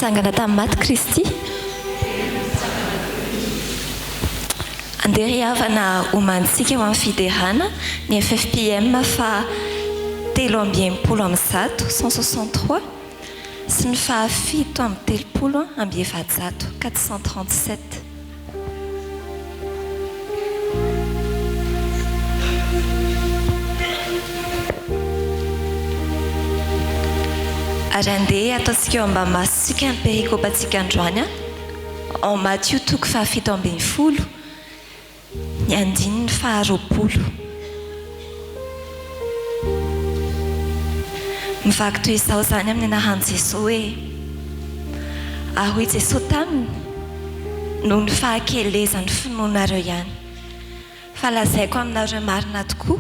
Nitsangana tamin'ny maty Kristy. Andeha hiavana homanintsika eo amin'ny fidehana ny Fjkm fa 360 sy ny fa 730 437. Ary andeha ataontsika eo mba masitsika ny perikopantsika androany en Matthieu toko fa 17 ny andininy fa 20. Mivaky toy izao zany amin'ny anaran'i Jesosy hoe ahoy Jesosy taminy noho ny fahakelezany finoanareo ihany. Fa lazaiko aminareo marina tokoa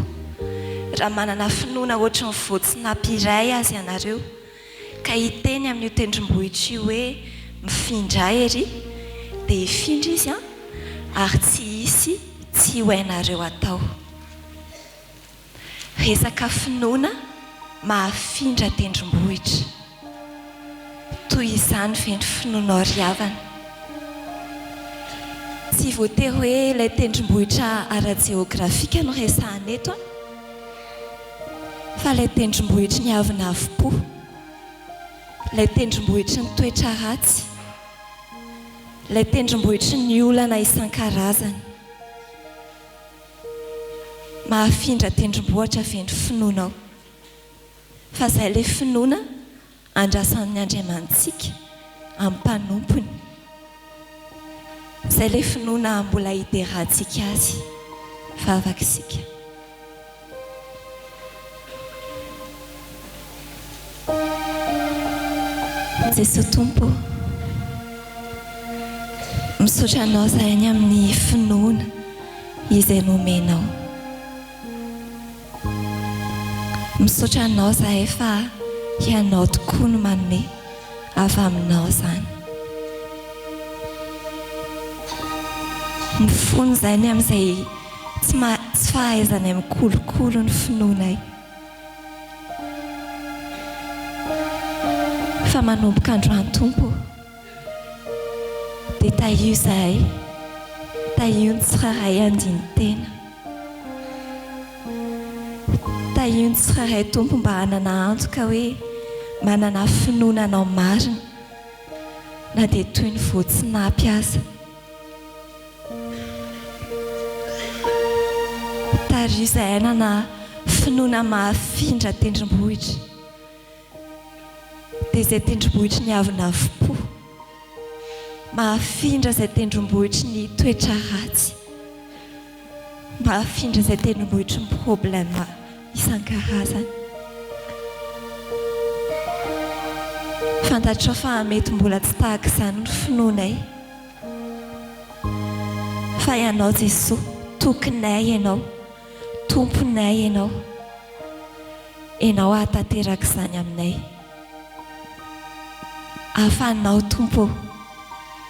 raha manana finoana ohatry ny voatsy nampiray azy ianareo ka hiteny amin'io tendrombohitra io hoe mifindra ery dia hifindra izy ary tsy hisy tsy ho hainareo atao. Resaka finoana mahafindra tendrombohitra toy izany ve ny finoanao riavana. Tsy voatery hoe ilay tendrombohitra ara-jeografika no resahana eto fa ilay tendrombohitra ny avina avopo, ilay tendrombohitra ny toetra ratsy, ilay tendrombohitra ny olana isan-karazany. Mahafindra tendrombohitra ve ny finoanao. Fa izay ilay finoana andrasan'ny Andriamantsika amin'ny mpanompony. Izay ilay finoana mbola hiderantsika azy fa afaka isika. Jesosy Tompo, misaotra anao izahay ny amin'ny finoana izay nomenao. Misaotra anao izahay fa ianao tokoa no manome avy aminao izany. Mifono izany amin'izay tsy fahaizanay mikolokolo ny finoanay. Fa manomboka androany Tompo dia tahio izahay, tahio ny tsiraray andiny tena. Tahio ny tsiraray Tompo mba hanana antoka hoe manana finoana anao marina na dia toy ny voatsinapy aza. Tahio izahay hanana finoana mahafindra tendrombohitra. Dia izay tendrombohitra ny avina avopo, mahafindra izay tendrombohitra ny toetra ratsy, mahafindra izay tendrombohitra ny problème isan-karazany. Fantatrao fa mety mbola tsy tahaka izany ny finoanay. Fa ianao Jesosy, tokonay ianao, tomponay ianao, ianao ahatanteraka izany aminay. Ahafahanao Tompo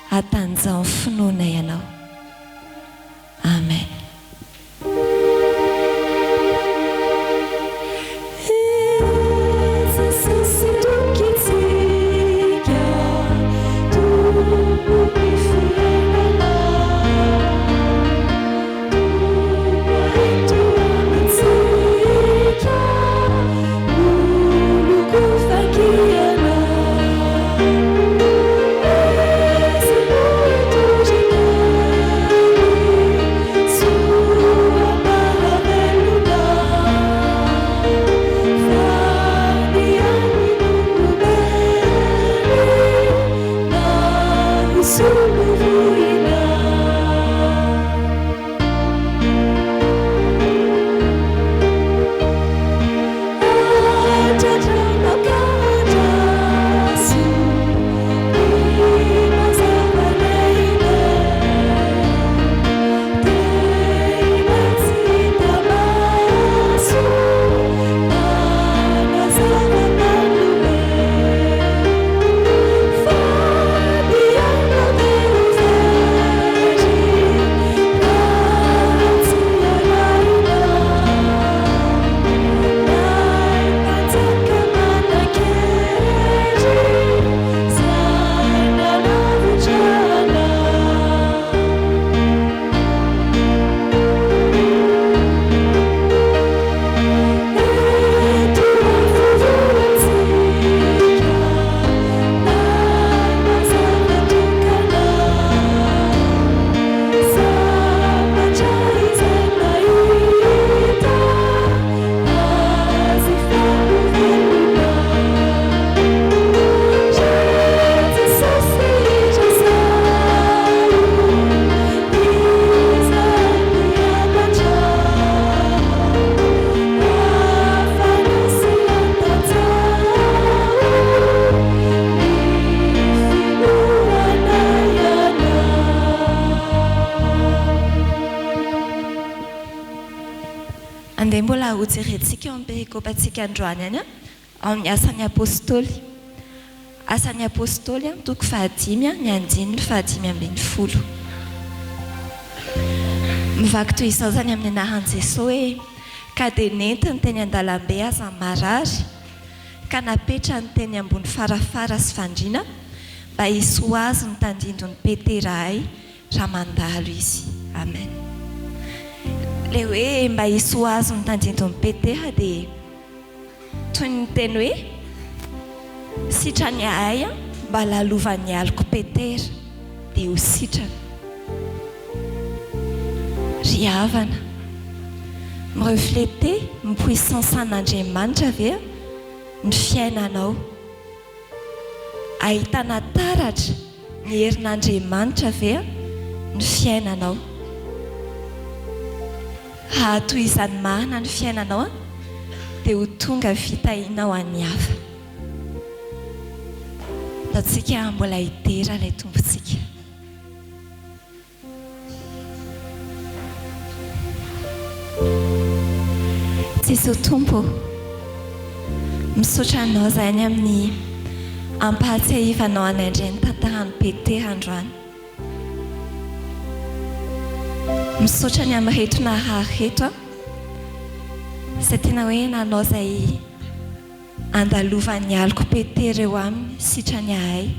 hatanjao ny finoana ianao. Amen. Fjkm ho jerentsika eo amin'ny perikôpantsika androany any amin'ny asan'ny apôstôly. Asan'ny apôstôly toko 5 ny andininy 5:10. Mivaky toy izao zany amin'ny anaran'i Jesosy hoe ka dia nentiny teny an-dalambe aza marary ka napetra ny teny ambony farafara sy fandriana mba hisy ho azy ny tandindony Peterahay raha mandalo izy. Amen. Le hoe mba hisy ho azy ny tandindony Petera dia toy ny teny hoe sitrany ahay mba lalovan'ny aliko Petera dia ho sitrana. Ry havana mirefléter ny puissance an'Andriamanitra ve ny fiainanao, ahitana taratra ny herin'Andriamanitra ve ny fiainanao. Toy izany marina ny fiainanao dia ho tonga fitahiana ho an'ny hafa. Taontsika mbola hidera ilay tompontsika. Jesosy Tompo, misaotra anao zany amin'ny ampahatsiahivanao an'Andriany tantarany Petera androany. Misaotra ny amin'ny reto na reto izay tena hoe nanao izay andalovan'ny aliko Petera eo aminy sitrany ahay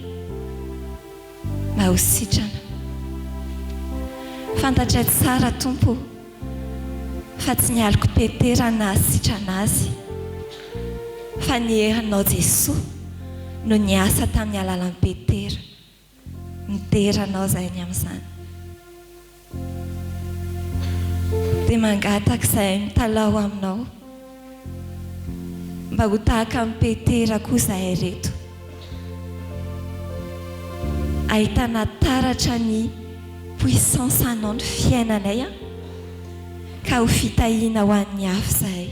mba ho sitrana. Fantatra tsara Tompo fa tsy ny aliko Petera na sitrana azy fa ny herinao Jesosy no niasa tamin'ny alalan'i Petera, niteranao zany amin'izany. Dia mangataka izay mitalao aminao mba ho tahaka amin'ny Petera koa izahay reto, ahitana taratra ny puissance anao ny fiainanay ka ho fitahiana ho an'ny hafa izahay.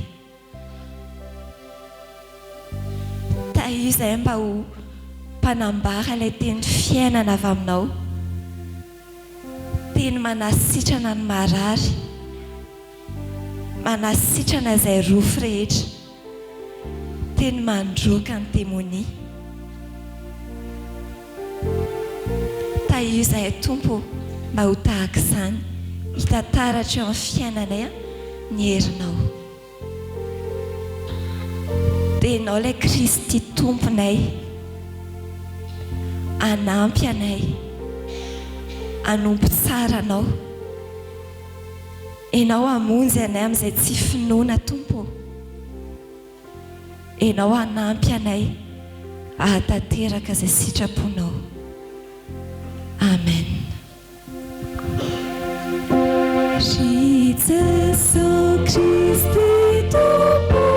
Io izay mba ho mpanambara ilay teny fiainana avy aminao, teny manasitrana ny marary, manasitrana izay rofo rehetra, teny mandroaka ny démonie. Io izay Tompo mba ho tahaka izany, hitataratra eo amin'ny fiainanay ny herinao. Dia ianao ilay Kristy Tomponay, anampy anay, anompo tsara anao. Ianao hamonjy anay amin'izay tsy finoana Tompo. Ianao hanampy anay ahatanteraka izay sitraponao. Amen. Jesus Christi Tompo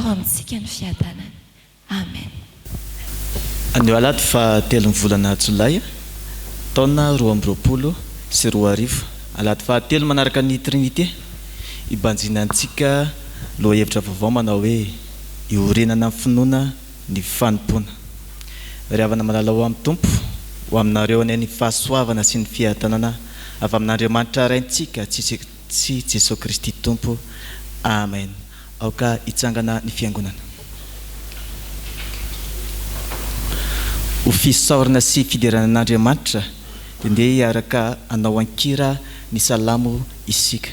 atao amintsika ny fiadanany. Amen. Anio alahady fa 3 volana Jolay taona 2020 alahady fa 3 manaraka ny Trinité ibanjinantsika loha hevitra vaovao manao hoe iorenana amin'ny finoana ny fanompoana. Riavana malala ho amin'ny Tompo ho aminareo any ny fahasoavana sy ny fiadanana avy amin'Andriamanitra raintsika tsy Jesosy Kristy Tompo. Amen. Aoka hitsangana ny fiangonana. Ho fisaorana sy fideranan'Andriamanitra dia ndeha hiaraka anao ankira ny salamo isika.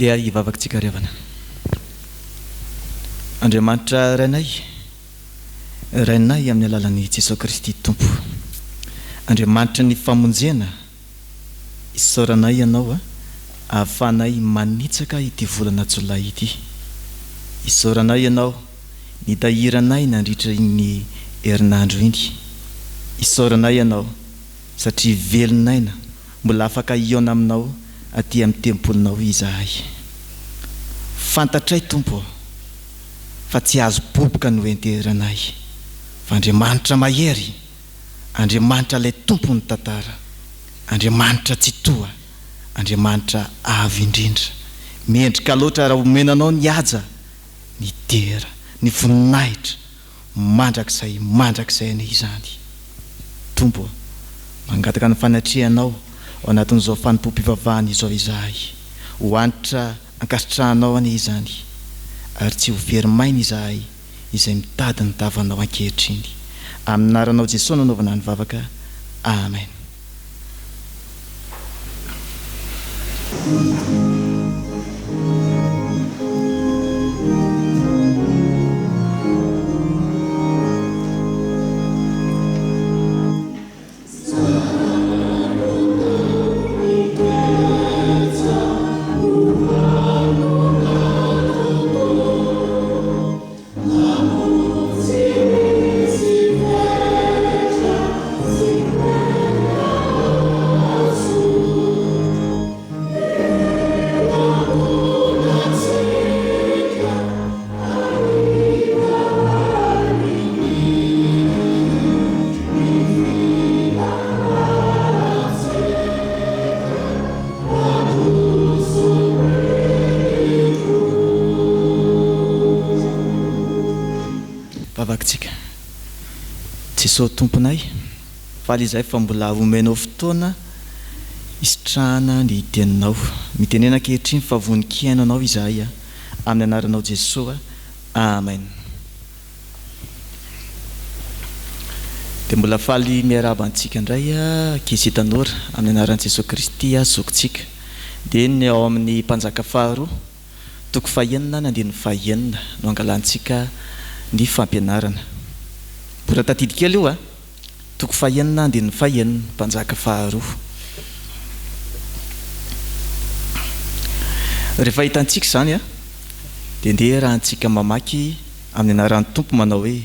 Dia hivavaka-tsika riavana. Andriamanitra rainay amin'ny alalan'i Jesosy Kristy Tompo. Andriamanitra ny famonjena isaoranay ianao ahafahanay manitsaka ity volana Jolay ity. Isaoranay ianao nitahiranay nandritra ny herinandro iny. Isaoranay ianao satria velonaina mbola afaka iona aminao aty amin'ny tempolinao izahay. Fantatray Tompo fa tsy azo boboka no enteranay, fa Andriamanitra mahery, Andriamanitra ilay tompo ny tantara, Andriamanitra tsy toa, Andriamanitra avo indrindra. Mendrika loatra raha omenanao ny haja, ny tera, ny voninahitra, mandrakizay ny izany. Tompo, mangataka ny fanatrehanao ao anatin'izao Fanompoam-Pivavahana izao izahay, ho antitra ankasitrahanao any izany, ary tsy ho verimaina izahay izay mitady ny tavanao ankehitriny. Amin'ny anaranao Jesosy no anaovana ny vavaka. Amen. Vavakitsika. Jesosy tomponay, faly izay fa mbola omenao fotoana isitrahana ny teninao. Mitenena ankehitriny fa vonin-kiainanao izahay amin'ny anaranao Jesosy. Amen. Dia mbola faly miaraba antsika indray ankizy tanora amin'ny anaran'i Jesosy Kristy zokontsika. Dia ny ao amin'ny mpanjaka faharoa toko fahaenina na andininy fahaenina no angalantsika ny fampianarana. Bora tatidy kely io toko fahaenina andininy fahaenina mpanjaka faharoa. Rehefa hitantsika izany dia ndeha rahantsika mamaky amin'ny anaran'ny Tompo manao hoe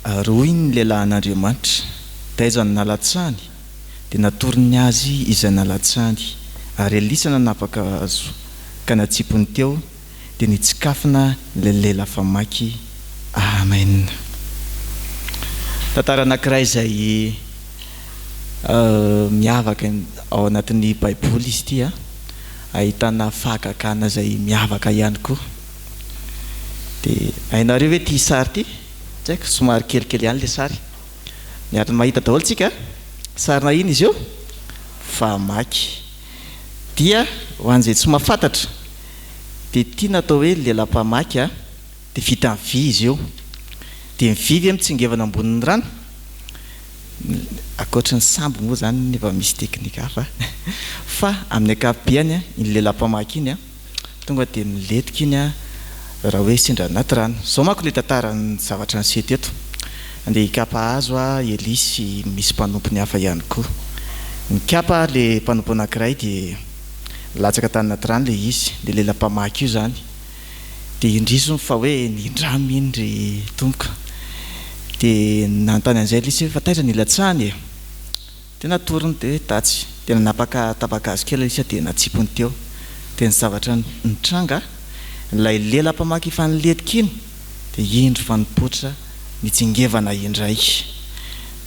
aroy ny lehilahin'Andriamanitra taiza ny nalatsany dia natorony azy izay nalatsany, ary elisana napaka azo ka natsipony teo dia nitsikafina ilay lela famaky. Amen. Tantara anankiray izay miavaka ao anatin'ny Baiboly izy ity ahitana fahakakana izay miavaka ihany koa. Dia hainareo hoe ity sary ity, tsy haiko somary kelikely ihany ilay sary, miaraka mahita daholo tsika. Sarina ino izy io? Famaky. Dia ho an'izay tsy mahafantatra dia ity natao hoe lelam-pamaky dia vita amin'ny vy izy io, dia mivy mitsingevana ambonin'ny rano. Akoatra ny sambo moa zany nefa misy teknika hafa fa amin'ny ankapobeny iny lelam-pamaky iny tonga dia miletika iny raha hoe sendra anaty rano. Zao manko le tantarany zavatra niseho teto. Andeha hikapa hazo Elisy misy mpanompony hafa ihany koa. Nikapa le mpanompo anankiray dia latsaka tany anaty rano le izy, dia lelam-pamaky io zany. Dia indrisony fa hoe nindramo iny ry tompoka. Dia nanontany an'izay Elisy fa taiza nilatsany e? Dia natorony dia tatsy. Dia nanapaka tabakazo kely Elisy dia natsipony teo. Dia ny zavatra nitranga ilay lelam-pamaky efa niletika iny dia indro fa nipoitra nitsingevana indray.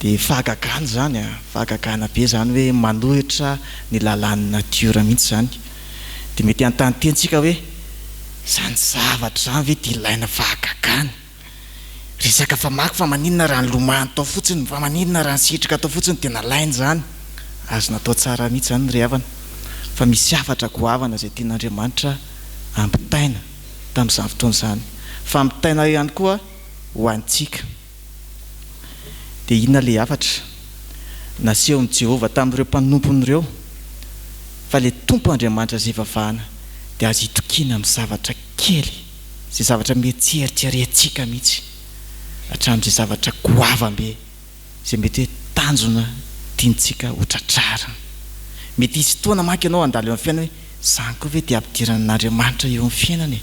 Dia fahakakana zany fahakakana be zany hoe manohitra ny lalan'ny natiora mihitsy zany. Dia mety antany tentsika hoe zany zavatra zany ve dia ilaina fahakakana? Resaka famaky fa maninona raha nilomahany tao fotsiny, fa maninona raha nisitrika tao fotsiny dia nalainy zany. Azo natao tsara mihitsy zany ry havana, fa misy hafatra goavana izay tian'Andriamanitra ampitaina tamin'izany fotoana izany. Fa ampitaina ihany koa ho antsika. Dia inona le hafatra nasehon'i Jehovah tamin'ireo mpanompon'ireo? Fa le Tompo Andriamanitra izay vavahana dia azo itokiana amin'ny zavatra kely, izay zavatra mety tsy eritreretintsika mihitsy, hatramin'izay zavatra goavambe izay mety hoe tanjona tiantsika ho tratrarina. Mety hisy fotoana manko ianao andalo eo amin'ny fiainana hoe zany koa ve dia ampidiran'Andriamanitra eo amin'ny fiainana e?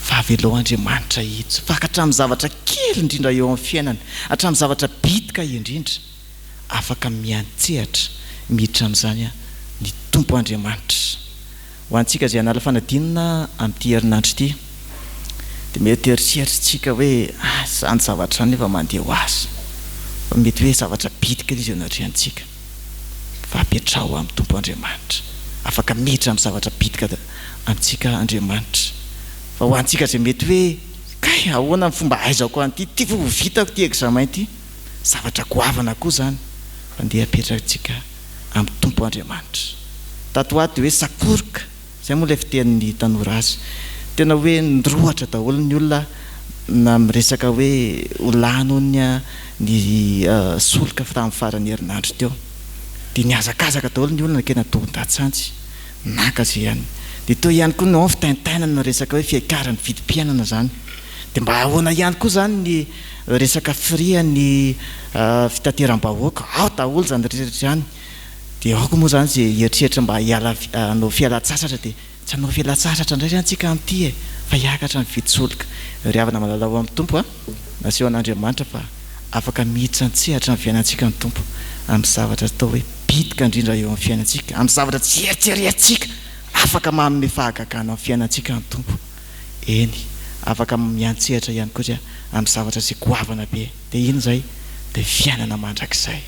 Fa avelao Andriamanitra hitsy, fa hatramin'ny zavatra kely indrindra eo amin'ny fiainana, hatramin'ny zavatra bitika indrindra, afaka miantsehatra miditra amin'izany ny tompo Andriamanitra. Ho antsika izay hanala fanadinana amin'ity herinandro ity dia mety eritreritrintsika hoe izany zavatra nefa mandeha ho azy, fa mety hoe zavatra bitika izy eo anatriantsika, fa apetraho amin'ny tompo Andriamanitra, afaka miditra amin'ny zavatra bitika amintsika Andriamanitra. Fa ho antsika izay mety hoe kay ahoana ny fomba aizako an'ity, ty vo vitako ty examen ty, zavatra goavana koa zany, fa andeha apetrakantsika amin'ny tompo Andriamanitra. Tato ato dia hoe sakoroka, izay moa ilay fitenin'ny tanora azy, tena hoe ndrohatra daholo ny olona na miresaka hoe olano ny solika tamin'ny farany herinandro teo, dia niazakazaka daholo ny olona kena tondatsantsi naka zay ihany. Dia teo ihany koa no fitaintainana resaka hoe fiakarany vidim-piainana zany, dia mba ahoana ihany koa zany ny resaka firiany fitateram-bahoaka, ao daholo zany rehetra ihany. Dia aoko moa zany zay eritreritra mba hanao fialan-tsasatra, dia tsy hanao fialan-tsasatra indray antsika amin'ity fa hiakatra ny viditsolika. Ry havana malalao amin'ny tompo naseho an'Andriamanitra fa afaka miditra antsehatra amin'ny fiainantsika ny tompo amin'ny zavatra atao hoe bitika indrindra eo amin'ny fiainantsika, amin'ny zavatra tsy eritreretintsika, afaka manome fahagagana amin'ny fiainantsika ny tompo. Eny, afaka miantsehatra ihany koa zay amin'ny zavatra izay goavana be. Dia iny zay dia fiainana mandrakizay.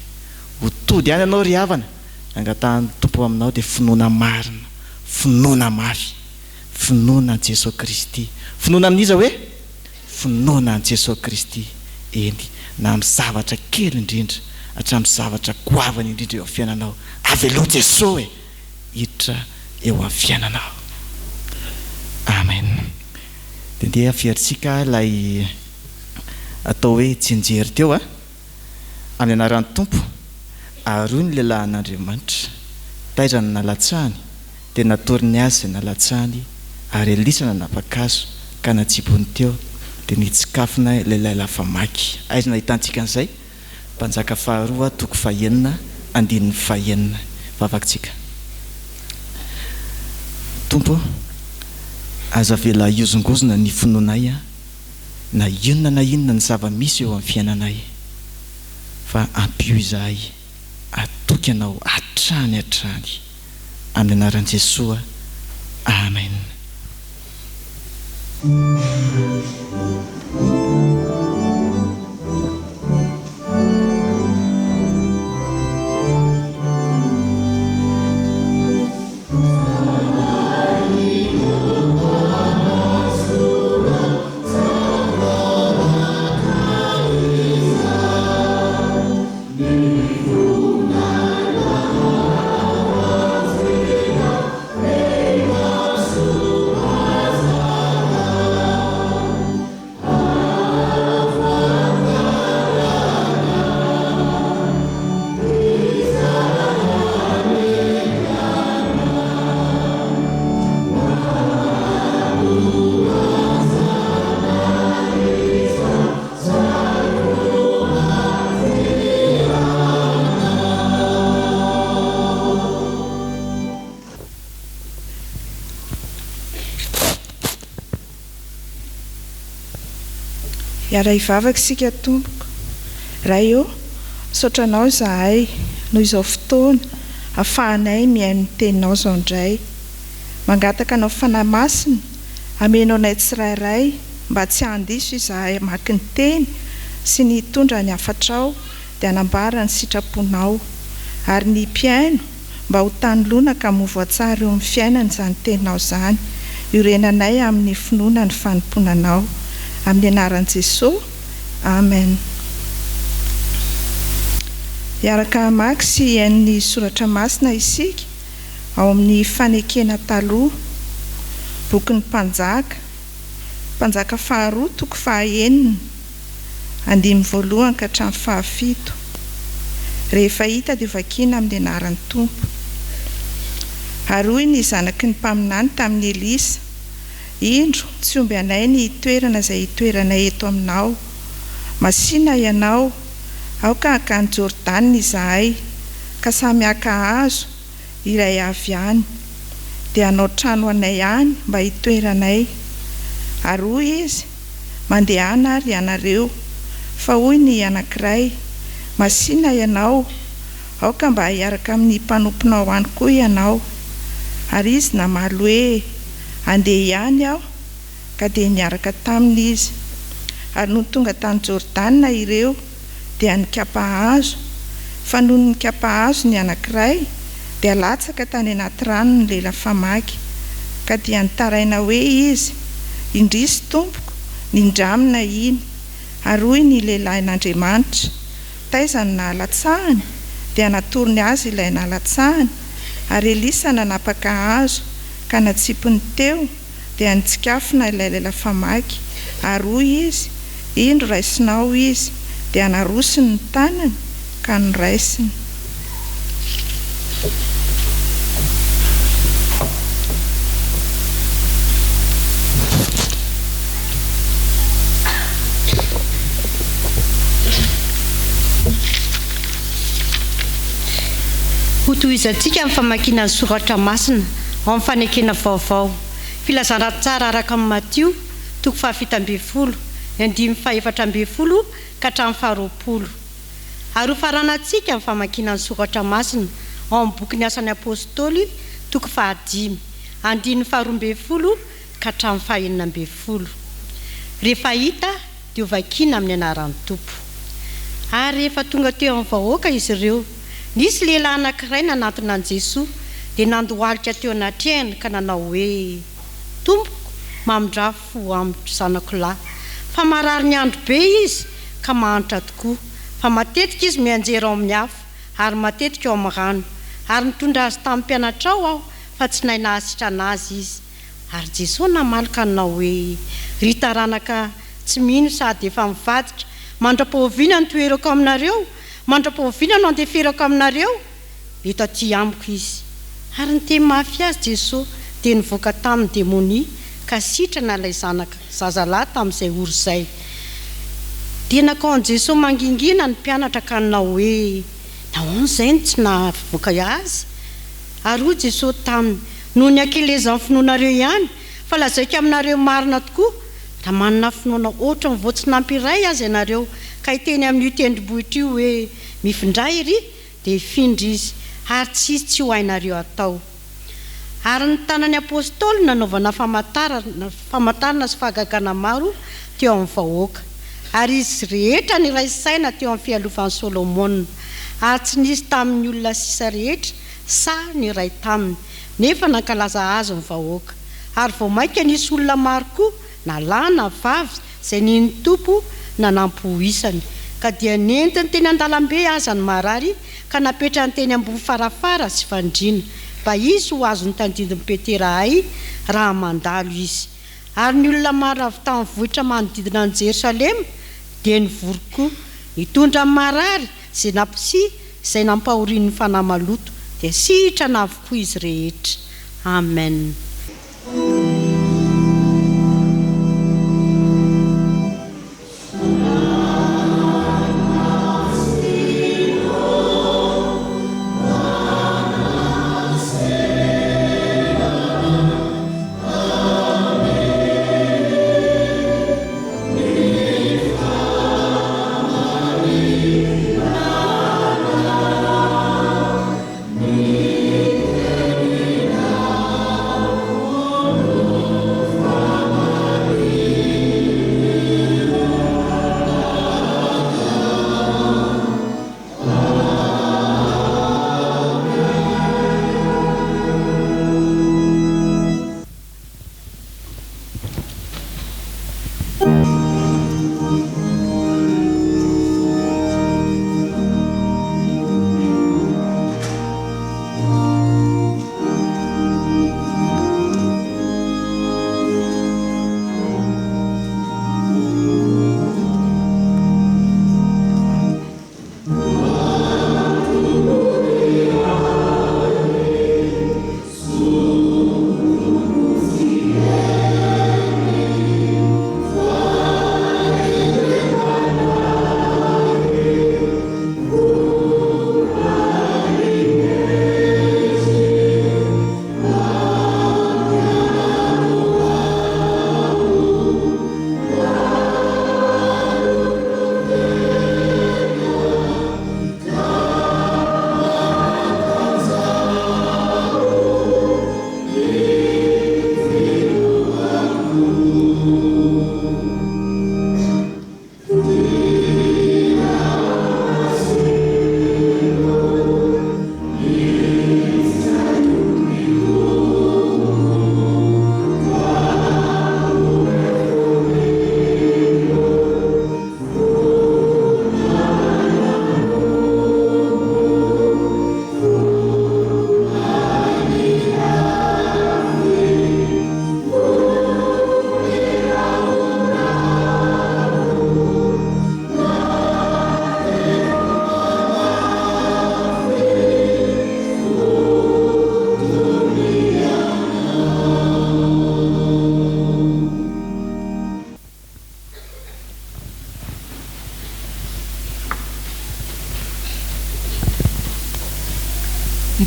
Ho tody ihany ianao ry havana, angatahany tompo aminao dia finoana marina, finoana mafy, finoana an' Jesosy Kristy. Finoana amin'iza hoe finoana an' Jesosy Kristy. Eny, na amin'ny zavatra kely indrindra hatramin'ny zavatra goavana indrindra eo amin'ny fiainanao, aveloha Jesosy hiditra eo amin'ny fiainanao. Amen. Dia ndeha fieritsika ilay atao hoe tsinjery teo amin'ny anaran'ny tompo. Aroy ny lehilahy an'Andriamanitra, taizany nalatsahany, dia natoriny azy izay nalatsahany, ary elisana napakazo ka natsibony teo, dia nitsikafina lehilahy lafamaky. Aiza nahitantsika an'izay? Mpanjaka faharoa toko fahaenina andininy fahaenina. Vavakintsika. Tompo, aza vela iozongozona ny finoanay na inona ny zava-misy eo amin'ny fiainanay, fa ampio izahay, atoky anao hatrany amin'ny anaran'i Jesosy. Amen. Iara hivavaka isika tompoko, ray eo saotranao zahay noho izao fotoana ahafahanay mihaino ny teninao izao indray. Mangataka anao fanahy-masina amenao anay tsirairay mba tsy handiso izahay mamaky ny teny sy ny hitondra ny hafatrao dia hanambara ny sitraponao, ary ny mpiaino mba ho tanolona ka movo tsara eo amin'ny fiainana izany teninao izany. Iorenanay amin'ny finoana ny fanomponanao, amin'ny anaran'i Jesosy. Amen. Iaraka mamaky sy hiain'ny soratra masina isika ao amin'ny fanekena taloha, bokin'ny mpanjaka faharoa toko fahaenina andimy voalohany ka hatramin'ny fahafito. Rehefa hita dia vakiana amin'ny anaran'ny tompo. Aroy ny zanaky ny mpaminany tamin'ny Elisa, indro tsy omby anay ny toerana izay hitoeranay eto aminao. Masina ianao, aoka hakany Jordany izahay, ka samy haka hazo iray avy any, dia hanao trano anay any mba hitoeranay. Aroy izy, mandehana ary ianareo, fa hoy ny anankiray, masina ianao aoka mba hiaraka amin'ny mpanomponao any koa ianao. Ary izy namaly hoe andeha ihany aho ka dia niaraka taminy izy. Ary no tonga tany Jordana ireo dia nikapa hazo, fa noho ny nikapa hazo ny anankiray dia latsaka tany anaty rano ny lehilahy famaky, ka dia nitaraina hoe izy, indrisy tompoko, nindramina iny. Ary hoy ny lehilahy n'Andriamanitra, taizany nahalatsahany dia natorony azy ilay nahalatsahany. Ary Elisa nanapaka hazo ka natsipiny teo dia nitsikafona ilay lehilahy famaky. Ary hoy izy, indro raisinao izy, dia narosiny ny tanany ka noraisiny. Hotohizantsika amin'ny famakiana ny soratra masina ao amin'ny fanekena vaovao. Filazana tsara araka amin'ny Matio, toko 7:20, 5:4 ka hatramin'ny 20. Ary hofaranantsika amin'ny famakiana ny soratra masina ao amin'ny boky ny asan'ny apôstôly, toko 10, 2:20 ka hatramin'ny 9:20. Rehefa hita dia hovakiana amin'ny anaran'ny Tompo. Ary rehefa tonga teo amin'ny vahoaka izy ireo, nisy lehilahy anankiray nanantona an'i Jesoa dia nandohalika teo anatrehany ka nanao hoe, Tompoko, mamindrafo amin'ny zanako lahy, fa marary ny andro be izy ka mahantra tokoa, fa matetika izy mianjera ao amin'ny afo ary matetika ao amin'ny rano, ary nitondra azy tamin'ny mpianatra ao aho fa tsy nahay nahasitrana azy izy. Ary Jesoa namaly ka nanao hoe, ry taranaka tsy mino sady efa mivadika, mandra-pahoviana ny toerako aminareo, mandra-pahoviana no andeferako aminareo, eto aty amiko izy. Ary niteny mafy azy Jesoa dia nivoaka tamin'ny demonia ka sitrana ilay zazalahy tamin'izay oro izay. Dia nakaon Jesoa mangingina ny mpianatra ka nanao hoe, nahoana izay no tsy navoaka azy? Ary hoy Jesoa taminy, noho ny ankelezan'ny finoanareo ihany, fa lazaiko aminareo marina tokoa, raha manana finoana ohatry ny voatsin'ampy iray azy ianareo ka hiteny amin'io tendrombohitra io hoe mifindray iry dia hifindra izy, ary tsy ho hainareo atao. Ary ny tanan'ny apôstôly nanaovana famantarana sy fahagagana maro teo amin'ny vahoaka. Ary izy rehetra niray saina teo amin'ny fialofan'i Solomona, ary tsy nisy tamin'ny olona sisa rehetra sa niray taminy, nefa nankalaza azy ny vahoaka. Ary vao maika nisy olona maro koa na lahy na vavy izay niny Tompo nanampoisany, ka dia nentiny teny an-dalambe aza ny marary ka napetrany teny ambony farafara sy fandriana, mba izy ho azo nitandidin'ny Petera hay raha mandalo izy. Ary ny olona maro avy tamin'ny vohitra manodidina ny Jerosalema dia nivory koa, nitondra marary izay namposi izay nampahorian'ny fanahy maloto, dia sitrana avokoa izy rehetra. Amen.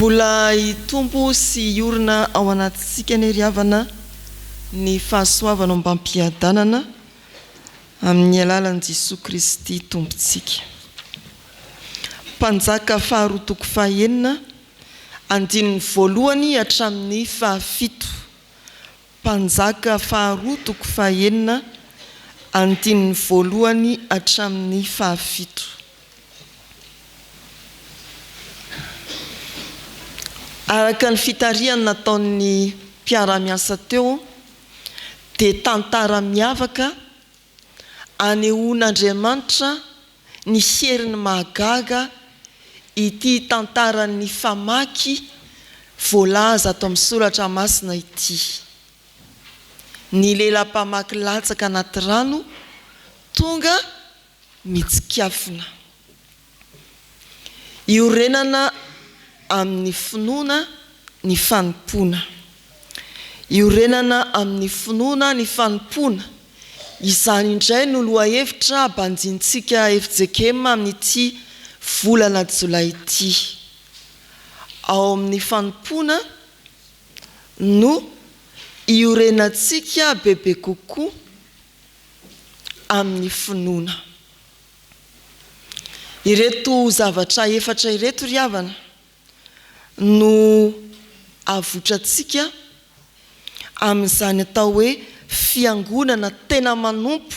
mbola hitombo sy iorina ao anatintsika ny ry havana ny fahasoavana ambam-piadanana amin'ny alalan'i Jesosy Kristy tompontsika. Mpanjaka faharoa toko fahaenina andininy voalohany hatramin'ny fahafito. Mpanjaka faharoa toko fahaenina andininy voalohany hatramin'ny fahafito. Araka ny fitariany nataon'ny mpiara-miasa teo dia tantara miavaka anehoan'Andriamanitra ny heriny mahagaga ity tantaran'ny famaky voalaza ato amin'ny soratra masina ity. Ny lelam-pamaky latsaka anaty rano tonga mitsikafina. Iorenana amin'ny finoana ny fanompoana. Iorenana amin'ny finoana ny fanompoana. Izany indray no lohahevitra banjintsika Fjkm amin'ity volana Jolay ity. Ao amin'ny fanompoana no iorenantsika bebe kokoa amin'ny finoana. Ireto zavatra efatra ireto ry havana no avotratsika amin'izany atao hoe fiangonana tena manompo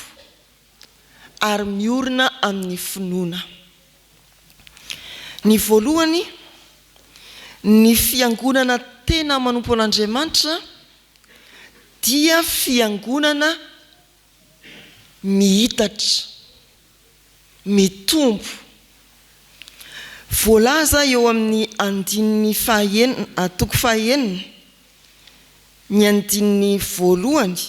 ary miorina amin'ny finoana. Ny voalohany, ny fiangonana tena manompo an'Andriamanitra dia fiangonana mihitatra, mitombo. Voalaza eo amin'ny andininy fahaenina, toko fahaenina, ny andininy voalohany,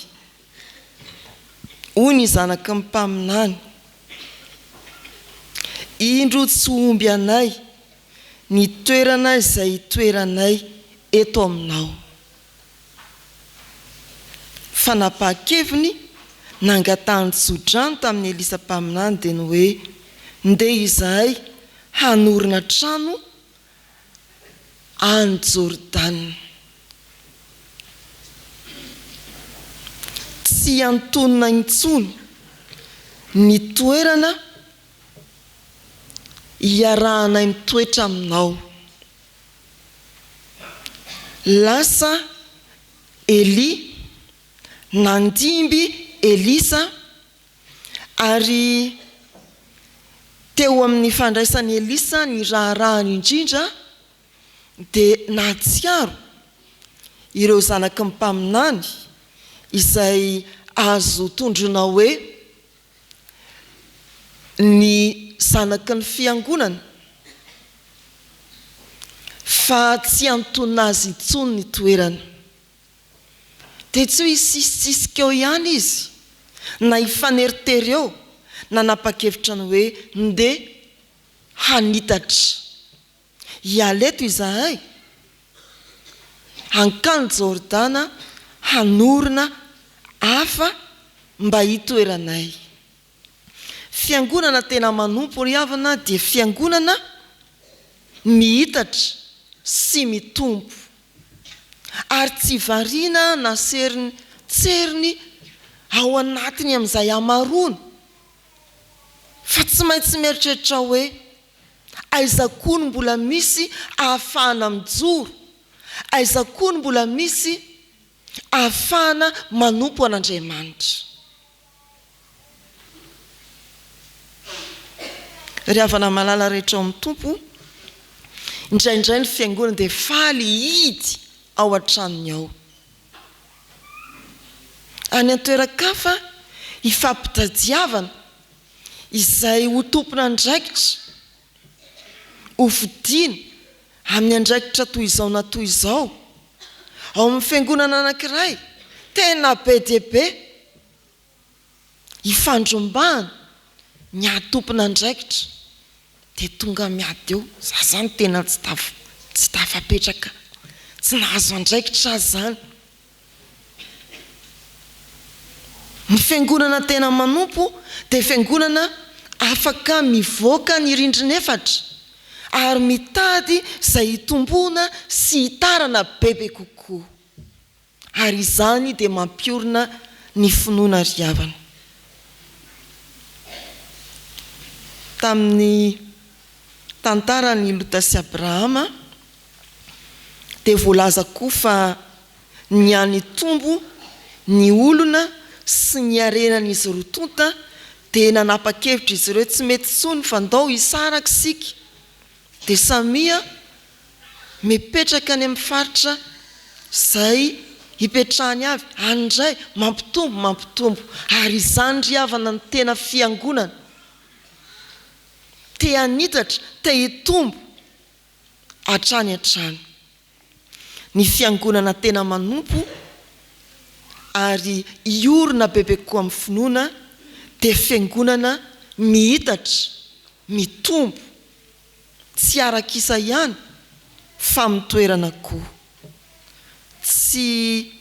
hoy ny zanaky ny mpaminany: indro tsy omby anay ny toerana izay toeranay eto aminao. Fanapahan-keviny nangatahany Jodrano tamin'ny Elisa mpaminany dia ny hoe: ndeha izahay hanorina trano any Jordana. Tsy antonona intsony ny toerana iarahanay mitoetra aminao. Lasa Eli nandimby Elisa ary teo amin'ny fandraisan'i Elisa ny raharahany indrindra dia nahatsiaro ireo zanaky ny mpaminany izay azo tondrona hoe ny zanaky ny fiangonana, fa tsy antonona azy intsony ny toerana. Dia tsy hoe sisisika eo ihany izy na hifaneritery eo na napakevitra ny hoe ndeha hanitatra. Hialeto izahay hankany Jordana hanorina hafa mba hitoeranay. Fiangonana tena manompo ry havana dia fiangonana mihitatra sy mitombo, ary tsy variana na tseriny ao anatiny amin'izay hamarona, fa tsy maintsy mieritreritra hoe aiza koa ny mbola misy ahafahana mijoro, aiza koa ny mbola misy ahafahana manompo an'Andriamanitra. Ry havana malala rehetra ao amin'ny tompo, indraindray ny fiangonana dia faly hidy ao an-tranony ao. Any an-toeran-kafa hifampitadiavana izay ho tompona andraikitra, ho vidiana amin'ny andraikitra toy izao na toy izao. Ao amin'ny fiangonana anankiray tena be dia be hifandrombahana ny atompona andraikitra, dia tonga miady eo: za zany tena tsy tafapetraka, tsy nahazo andraikitra zany. Ny fiangonana tena manompo dia fiangonana afaka mivoaka ny rindrina efatra, ary mitady izay hitombona sy hitarana bebe kokoa, ary izany dia mampiorina ny finoana riavana. Tamin'ny tantarany Lota sy Abrahama dia voalaza koa fa ny any tombo ny olona sy ny arenan'izy roa tonta dia nanapa-kevitra izy ireo tsy mety tsony fa ndao hisaraka sika, dia samia mipetraka any amin'ny faritra izay hipetrahany avy, andray mampitombo, ary izany riavana ny tena fiangonana, te hanitatra, te hitombo hatrany. Ny fiangonana tena manompo ary iorina bebe koa amin'ny finoana dia fiangonana mihitatra, mitombo, tsy arakisa ihany fa mitoerana koa. Tsy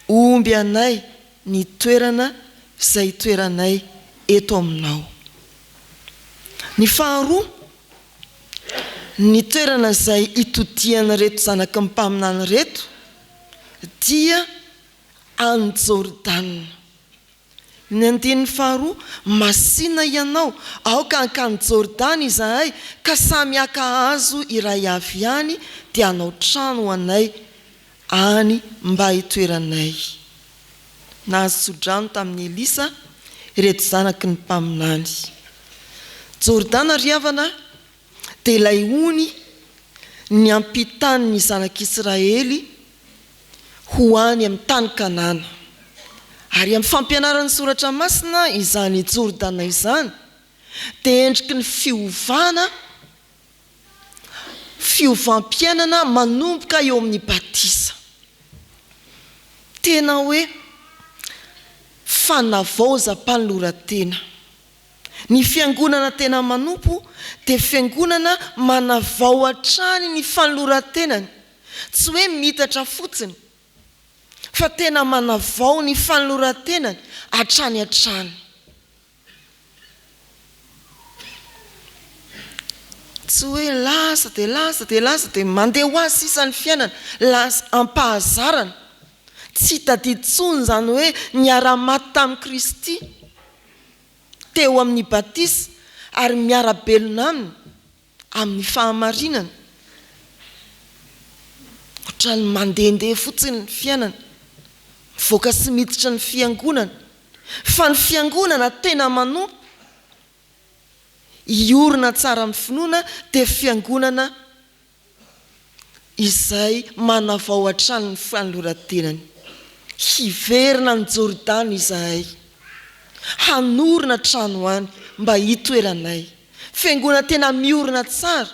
omby anay ny toerana izay toeranay eto aminao. Ny faharoa, ny toerana izay itodiana reto zanaky ny mpaminany reto dia any Jordana. Ny andininy faharoa, masina ianao aoka ankany Jordana izahay ka samy aka azo iray avy ihany dia anao trano anay any mba hitoeranay. Nahazo tso-drano tamin'ny Elisa reto zanaky ny mpaminany. Jordana riavana dia ilay ony ny ampitany ny zanak'Israely ho any amin'ny tany Kanana. Ary amin'ny fampianaran'ny soratra masina izany Jordana izany dia endriky ny fiovam-piainana manomboka eo amin'ny batisa. Tena hoe fanavaozam-panoloran-tena. Ny fiangonana tena manompo dia fiangonana manavao hatrany ny fanoloran-tenany, tsy hoe mitatra fotsiny fa tena manavao ny fanoloran-tenany hatrany. Tsy hoe lasa dia mandeha ho azy sisa ny fiainana, lasa ampahazarana. Tsy tadiditsony zany hoe niara-maty tamin'i Kristy teo amin'ny batisa ary miara-belona aminy amin'ny fahamarinana, ohatrany mandehandeha fotsiny ny fiainana, mivoaka sy miditra ny fiangonana. Fa ny fiangonana tena manompo, iorina tsara amin'ny finoana dia fiangonana izay manavao hatrany ny fanoloran-tenany. Hiverina ny Jordana izahay, hanorina trano any mba hitoeranay. Fiangonana tena miorina tsara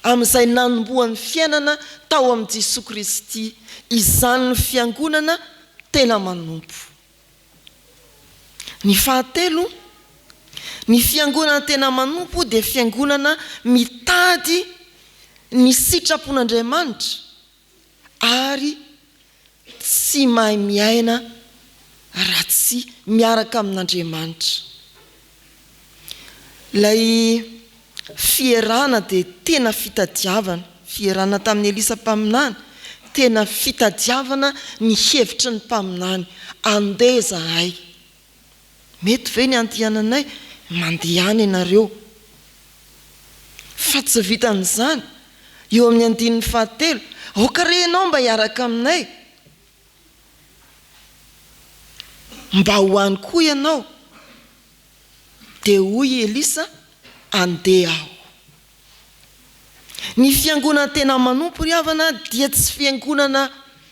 amin'izay nanomboan'ny fiainana tao amin'i Jesosy Kristy. Izany ny fiangonana tena manompo. Ny fahatelo, ny fiangonana tena manompo dia fiangonana mitady ny sitrapon'Andriamanitra ary tsy mahay miaina raha tsy miaraka amin'Andriamanitra. Ilay fierana dia tena fitadiavana. Fierana tamin'ny Elisa mpaminany, tena fitadiavana ny hevitry ny mpaminany. Andeha zahay. Mety ve ny andihananay? Mandehany ianareo. Fa tsy vitan'izany. Eo amin'ny andinin'ny fahatelo, okarenao mba hiaraka aminay, mba hoany koa ianao. Dia hoy Elisa, andeha aho. Ny fiangonana tena manompo riavana dia tsy fiangonana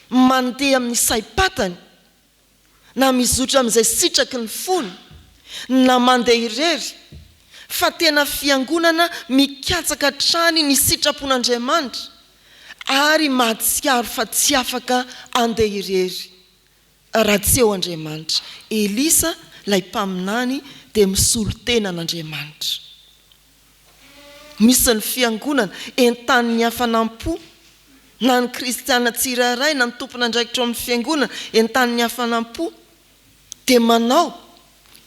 mandeha amin'ny saim-patany na mizotra amin'izay sitraky ny fony na mandeha irery, fa tena fiangonana mikatsaka trany ny sitrapon'Andriamanitra ary mahatsiaro fa tsy afaka andeha irery raha tsy eo Andriamanitra. Elisa lay mpaminany dia misolo tena an'Andriamanitra. Misy ny fiangonana entan'ny hafanampo, na ny kristiana tsirairay na ny tompon'andraikitra amin'ny fiangonana entan'ny hafanampo, dia manao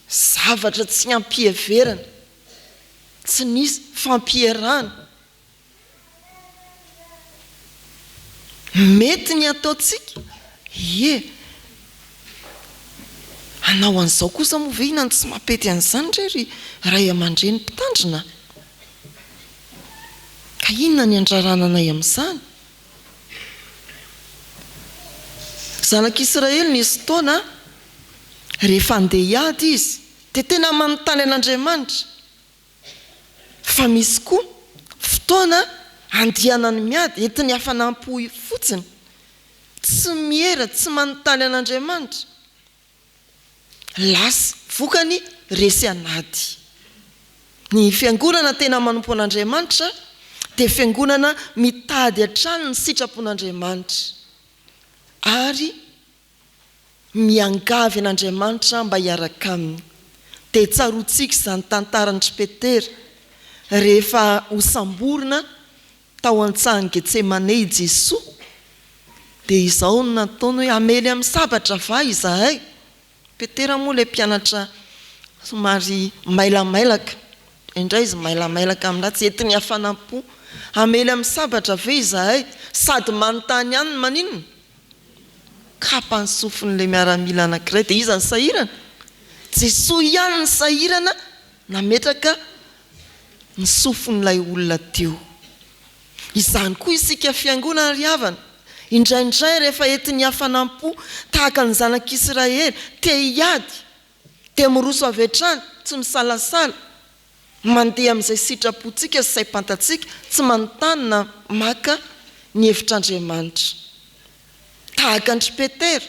zavatra tsy ampiheverana, tsy nisy fampierana. Mety ny ataontsika anao an'izao kosa moa ve inany tsy mampety an'izany rery ray aman-dreny mpitandrina, ka inona ny andrarananay amin'izany? Zanak'Israely nisy fotoana rehefa andeha hiady izy dia tena manontany an'Andriamanitra, fa misy koa fotoana andianany miady entiny hafanam-po fotsiny, tsy miera, tsy manontany an'Andriamanitra, lasa vokany resy anady. Ny fiangonana tena manompo an'Andriamanitra dia fiangonana mitady hatrany ny sitrapon'Andriamanitra ary miangavy an'Andriamanitra mba hiaraka aminy. Dia tsaroantsika izany tantaran'i Petera rehefa hosamborina tao an-tsahan'i Getsemane i Jesosy, dia izao no nataony hoe amely amin'ny sabatra va izahay. Petera moa ilay mpianatra somary mailamailaka, indray izy mailamailaka amin'ahy, tsy entiny hafanam-po. Amely amin'ny sabatra ve izahay, sady manontany ihany maninona? Kapa ny sofin'ilay miaramila anankiray, dia iza ny sahirana? Jesosy ihany ny sahirana nametraka ny sofin'ilay olona teo. Izany koa isika fiangonana ry havana, indraindray rehefa entiny hafanam-po tahaka ny zanak'Israely te hiady, dia miroso avy hatrany, tsy misalasala, mandeha amin'izay sitrapontsika sy saim-pantatsika, tsy manontany na maka ny hevitr'Andriamanitra. Tahaka ny Petera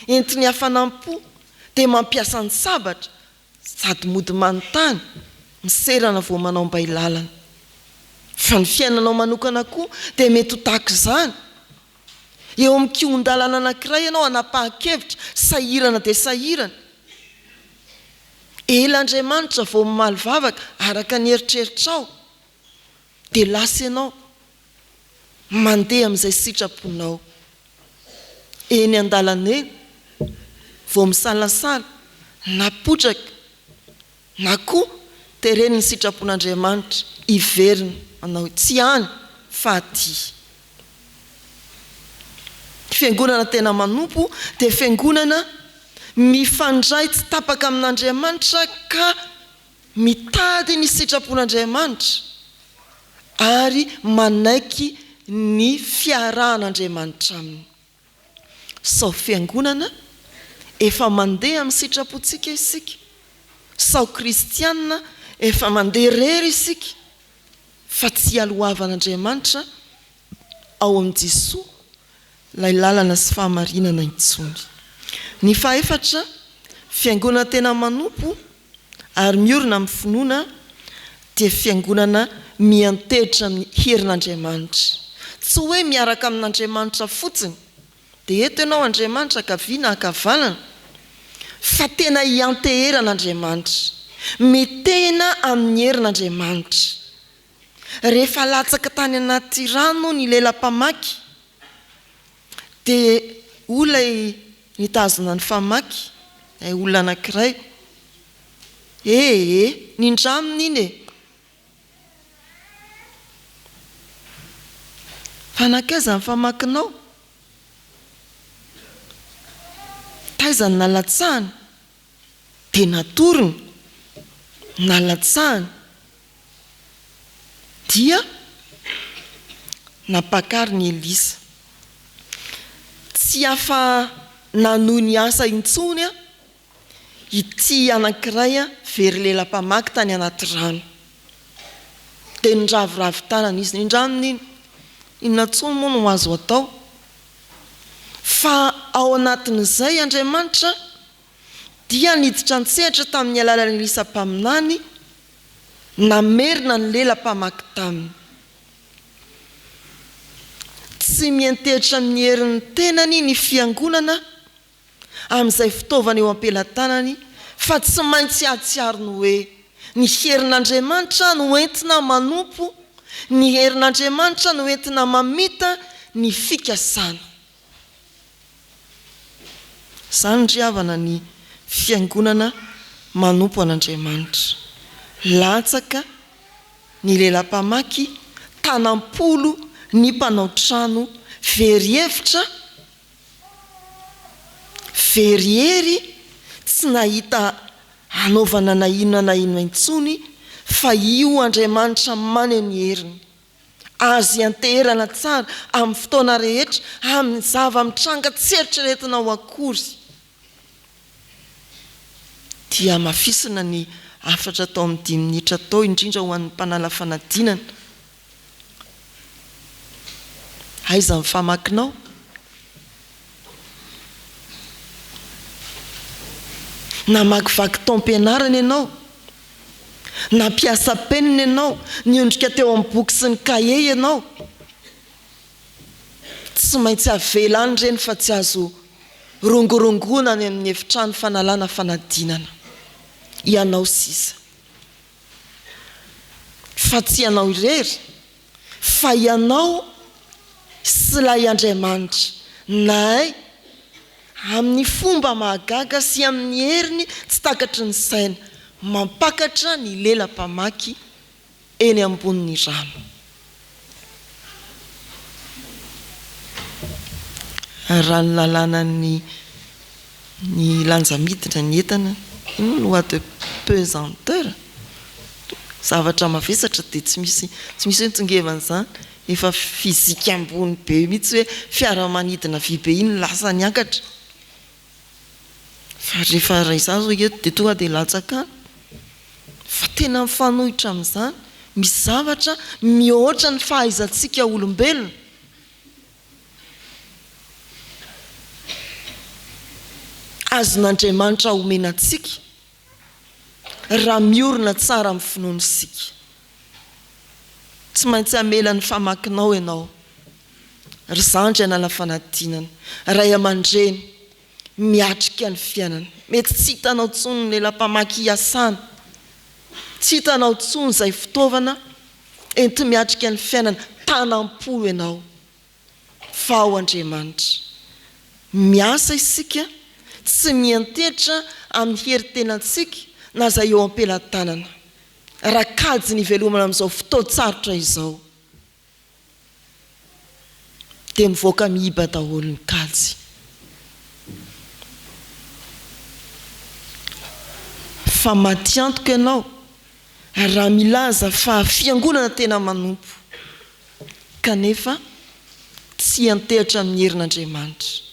entiny hafanam-po dia mampiasa ny sabatra, sady mody manontany, miserana vao manao mba ilalana. Fa ny fiainanao manokana koa dia mety ho tahaka izany. Eo amin'ny kion-dalana anankiray ianao anapa-kevitra, sahirana dia sahirana. Andriamanitra vao mamaly vavaka araka ny eritreritrao, dia lasa ianao mandeha amin'izay sitraponao. Eny an-dalana eny vao misalasala, napotraka, na koa tereny ny sitrapon'Andriamanitra, iverina manao tsy hany fa aty. Fiangonana tena manompo dia fiangonana mifandray tsy tapaka amin'Andriamanitra ka mitady ny sitrapon'Andriamanitra ary manaiky ny fiarahan'Andriamanitra aminy. Sao fiangonana efa mandeha amin'ny sitrapontsika isika, sao kristianina efa mandeha rery isika, fa tsy alohavan'Andriamanitra ao amin'i Jesosy ilay lalana sy fahamarinana intsony. Ny fahaefatra, fiangonana tena manompo ary miorina amin'ny finoana dia fiangonana miantehitra amin'ny herin'Andriamanitra. Tsy hoe miaraka amin'Andriamanitra fotsiny, dia eto ianao Andriamanitra kaviana akavanana, fa tena hianteheran'Andriamanitra, mitehina amin'ny herin'Andriamanitra. Rehefa latsaka tany anaty rano ny lela-pamaky, dia olay nitazona ny famaky, olona anankiray, nindraminy iny e. Fa nankaiza ny famakinao? Taiza ny nalatsahany? Dia natorony, nalatsahany, dia napakary ny Elisa. Tsy afa nanohy ny asa intsony ity anankiray very lela-pamaky tany anaty rano. Dia niraviravy tanana izy, nindraminy iny, inona tsony moa no azo atao? Fa ao anatin'izay Andriamanitra dia niditra an-tsehatra tamin'ny alalan'ny Elisa mpaminany, namerina ny lela-pamaky taminy. Tsy miantehitra amin'ny herin'ny tenany ny fiangonana amin'izay fitaovana eo am-pelantanany, fa tsy maintsy ahatsiaro ny hoe ny herin'Andriamanitra no entina manompo, ny herin'Andriamanitra no entina mamita ny fikasana. Izany ry havana ny fiangonana manompo an'Andriamanitra. Latsaka ny lelam-pamaky tanampolo ny mpanao trano verievitra veriery tsy nahita anaovana na inona intsony fa io Andriamanitra mane ny heriny azy anteherana tsara amin'ny fotoana rehetra amin'ny zava-mitranga tsy eritreretina ao akory dia mafisina ny afatra tao amin'ny 10 minitra tao indrindra ho an'ny mpanala fanadinana aiza ny famakinao na makivaky taom-pianarana ianao na mpiasa penina ianao niondrika teo amin'ny boky sy ny kahe ianao tsy maintsy avelany reny fa tsy azo rongorongona any amin'ny efitrano fanalana fanadinana ianao sisa fa tsy ianao irery fa ianao sy lay Andriamanitra nay amin'ny fomba mahagaga sy amin'ny heriny tsy takatry ny saina mampakatra ny lelam-pamaky eny ambonin'ny rano raha ny lalàna ny lanja miditra ny entana loi de pesanteur zavatra mavesatra dia tsy misy hoe nitsingevan'izany efa fizika ambony be mihitsy hoe fiaramanidina vy be iny lasa niakatra fa rehefa raizazo eto dia tonga dia latsaka fa tena mifanohitra amin'izany misy zavatra mihoatra ny fahaizantsika olombelona azon'Andriamanitra omenantsika raha miorina tsara amin'ny finoanosika tsy maintsy amela ny famakinao ianao ry zandry anala fanadinana ray aman-dreny miatrika ny fiainana mety tsy hitanao tsony ny lelam-pamaky hiasana tsy hitanao tsony izay fitaovana enti miatrika ny fiainana tanam-po ianao fa ao Andriamanitra miasa isika tsy miantehitra amin'ny hery-tenantsika na izay eo am-pelantanana raha kajy ny velomana amin'izao fotoan-tsarotra izao dia mivoaka mihiba daholo ny kajy fa matiantoka ianao raha milaza fa fiangonana tena manompo kanefa tsy antehitra amin'ny herin'Andriamanitra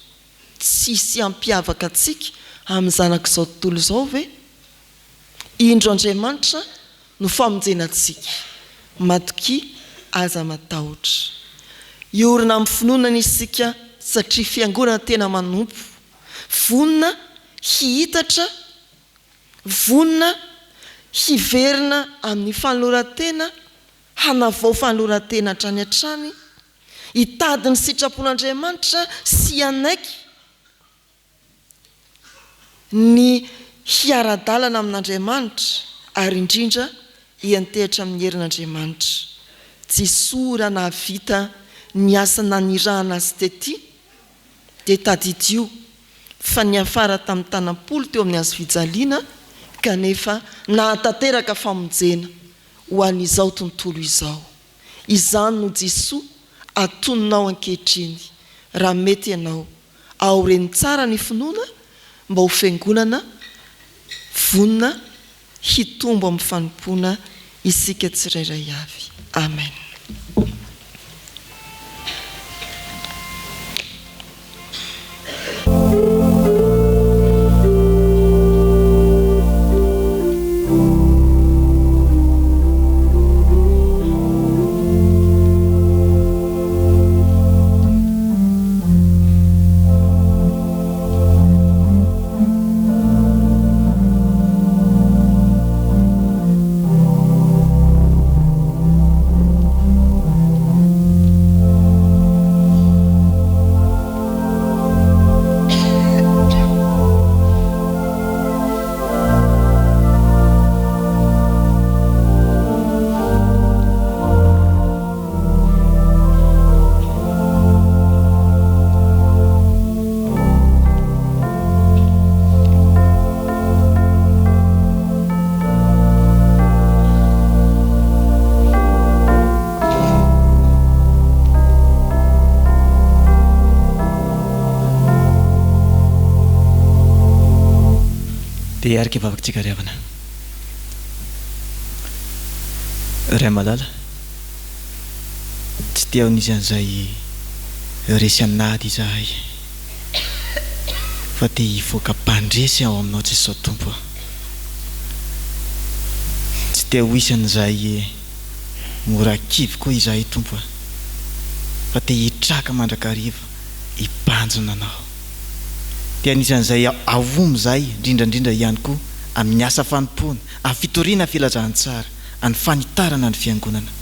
tsisy ampiavaka atsika amin'ny zanak'izao tontolo izao ve indro Andriamanitra no famonjenantsika matoki aza matahotra iorina amin'ny finoana isika satria fiangonana tena manompo vonina hihitatra vonina hiverina amin'ny fanoloran-tena hanavao fanoloran-tena hatrany hatrany hitady ny sitrapon'Andriamanitra sy anaiky ny hiara-dalana amin'Andriamanitra ary indrindra hiantehitra amin'ny herin'Andriamanitra Jesosy na vita ny asa nanirahana azy tety dia tadidio fa ny afara tamin'ny tanampolo teo amin'ny azo fijaliana kanefa nahatanteraka famonjena ho an'izao tontolo izao izany no Jesosy atononao ankehitriny raha mety ianao ao reny tsara ny finoana mba ho fiangonana vonina hitombo amin'ny fanompoana isika tsirairay avy amen. dia arika vavakantsika ry havana. Ray malala tsy tia anisan'izay resy anady izahay fa tia hivoaka mpandresy ao aminao tsy izao tompo. Tsy tia ho isan'izay mora kivy koa izahay tompo fa tia hitraka mandrakariva hibanjona anao. Tia anisan'izay ahomo izay indrindrandrindra ihany koa amin'ny asa fanompoana, amin'ny fitoriana filazahany tsara, amin'ny fanitarana ny fiangonana.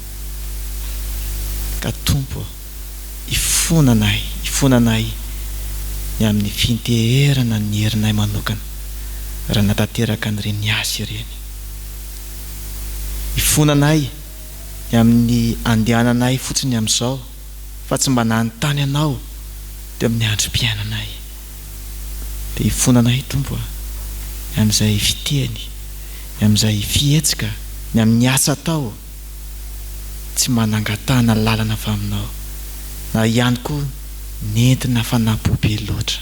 Ka tompo ifonanay ny amin'ny finteherana ny herinay manokana raha natateraka n'ireny asa ireny. Ifonanay ny amin'ny andehananay fotsiny amin'izao fa tsy mba nanontany anao dia amin'ny androm-piainanay. Dia ifonanay tompo ny amin'izay fiteny, ny amin'izay fihetsika, ny amin'ny asa atao tsy manangatahana lalana fa aminao, na ihany koa nentina fanampo-be loatra.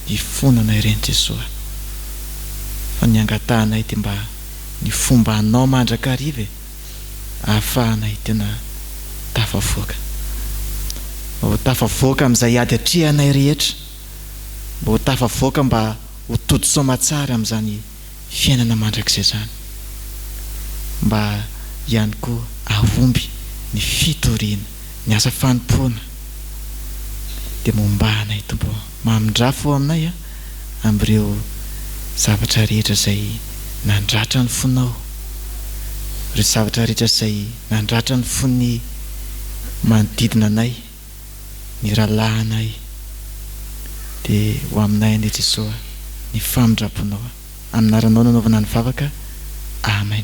Ifonanay ireny Jesosy fa ny angatahanay dia mba ny fomba anao mandrakariva ahafahanay tena tafavoaka. Mba ho tafavoaka amin'izay ady atrehanay rehetra, mba ho tafavoaka mba ho toto-tsaoma tsara amin'izany fiainana mandrakizay zany, mba ihany koa ahomby ny fitoriana, ny asa fanompoana. Dia mombanay tompo mamindrafo aminay amin'ireo zavatra rehetra izay nandratra ny fonao, ireo zavatra rehetra izay nandratra ny fony manodidina anay, ny rahalahinay. Dia ho aminay anie Jesosy ny famindramponao, aminaranao nanaovana ny vavaka. Amen.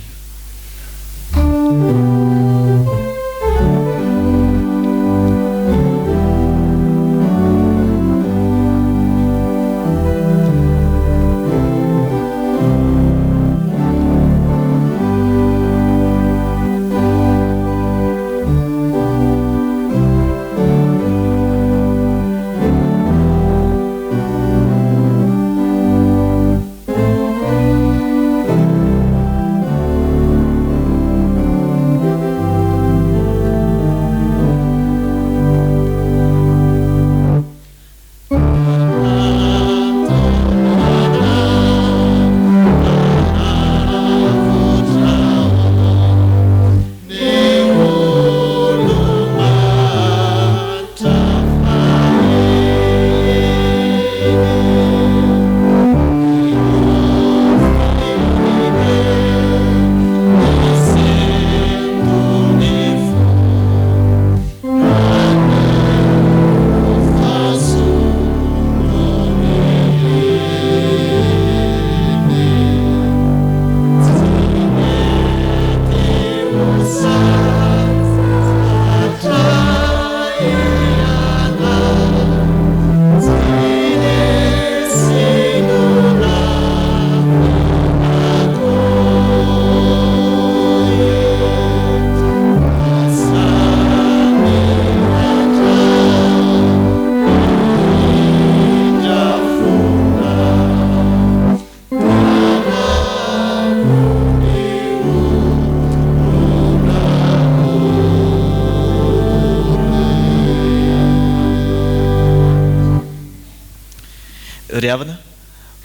Ry havana,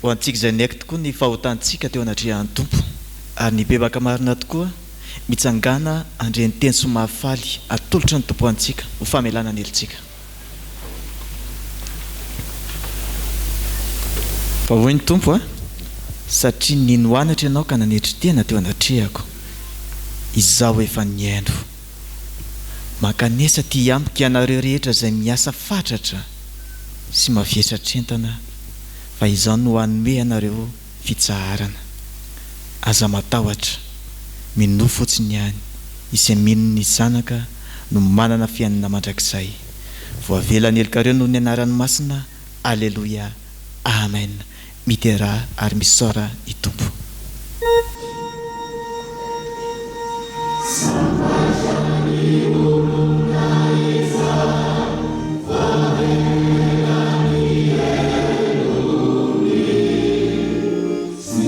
ho antsika izay naiky tokoa ny fahotantsika teo anatrehan'ny tompo, ary ny bebaka marina tokoa mitsangana andreny teny somafaly atolotra ny tompo antsika ho famelana ny helitsika. Fa hoy ny tompo satria ninoanatra ianao ka nanetry tena teo anatrehako, izaho efa niaindro. Mankanesa ty ampika ianareo rehetra izay miasa fatratra sy mavietratrentana, fa izao no hanome anareo fitsaharana. Aza matahotra, mino fotsiny ihany izay mino ny zanaka no manana fiainana mandrakizay. Voavelany elikareo noho ny anaran'ny masina. Alleluia, amen. Mitera ary misora i tompo. See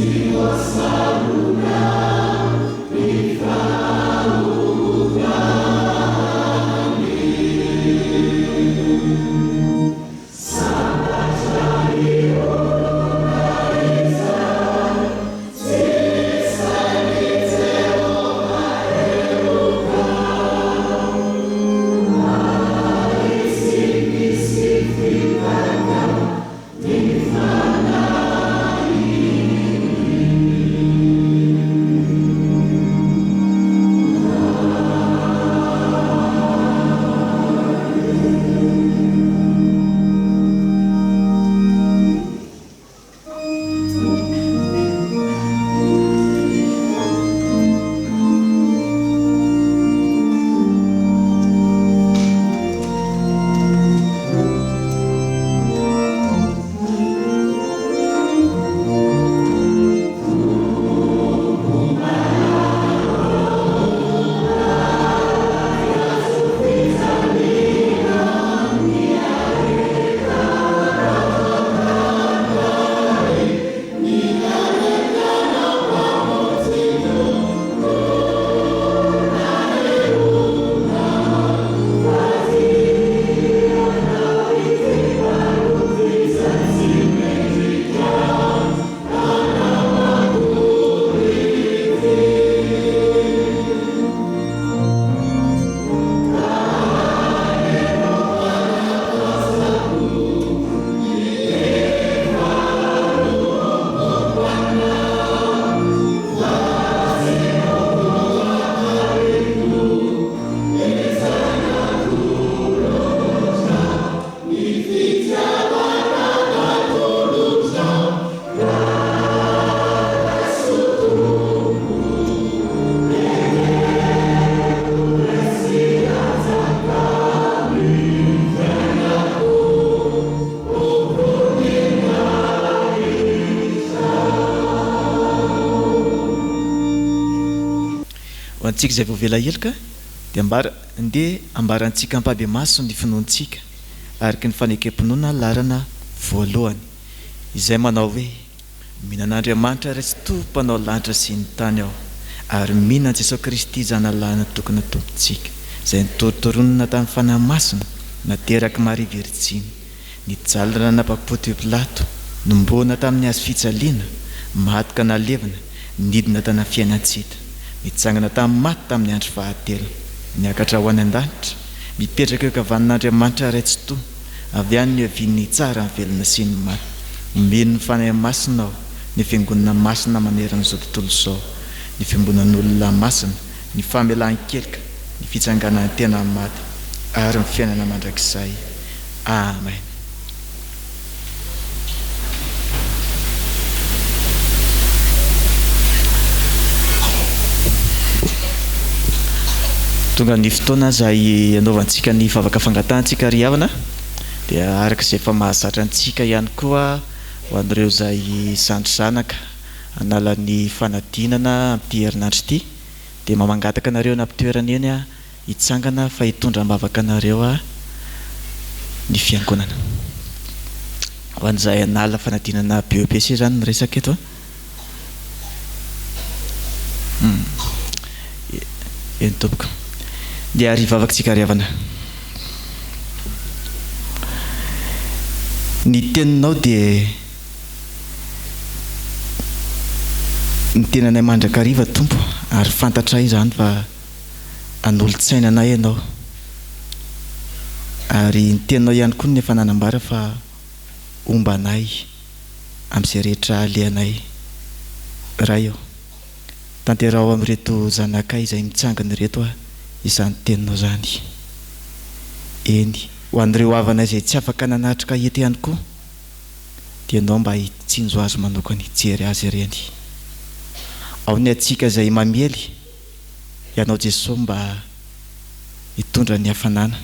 Antsika izay voavela helika dia ndeha ambarantsika ampabe maso ny finoantsika ariky ny fanekem-pinoana larana voalohany izay manao hoe mihinan'Andriamanitra ray tsy tompanao lanitra sy ny tany ao ary mihinan Jesosy Kristy zanalahina tokony tompontsika izay nitoritoronina tamin'ny fanahy masina nateraky Maria Virjiny nijalina napapoty Pilato nombona tamin'ny hazo fijaliana mahatika nalevina nidina tana fiainantsika nitsangana tamin'ny maty tamin'ny andro fahatelo niakatra ho any an-danitra mipetraka eo kavan'Andriamanitra ray tsy toa avy any ny avin'ny tsara ny velona sy ny maty mino ny fanahy masina ao ny fiangonana masina maneran'izao tontolo izao ny fiambonan'olona masina ny famelan-kelika ny fitsanganan'ny tena maty ary ny fiainana mandrakizay. Amen. Tonga ny fotoana izay anaovantsika ny vavaka fangatantsika ry havana dia araka izay efa mahazatra antsika ihany koa ho an'ireo izay zandry zanaka analan'ny fanadinana amin'ity herinandro ity dia mamangataka anareo nampitoerana eny hitsangana fa hitondra mbavaka anareo ny fiangonana ho an'izay anala fanadinana BEPC zany miresaka eto eny tompoko dia ary vavakantsika ry havana ny teninao dia ny tenanay mandrakariva tompo ary fantatra izany fa anolo-tsaina anay ianao ary ny teninao ihany koa nefa nanambara fa omba anay amin'izay rehetra alehanay ray eo tanterao amin'ireto zanakay izay mitsangana reto izany teninao zany eny ho an'ireo havanay izay tsy afaka nanatrika eto ihany koa dia ianao mba hitsinjo azy manokany hijery azy ireny ao ny atsika izay mamely ianao Jesosy mba hitondra ny hafanana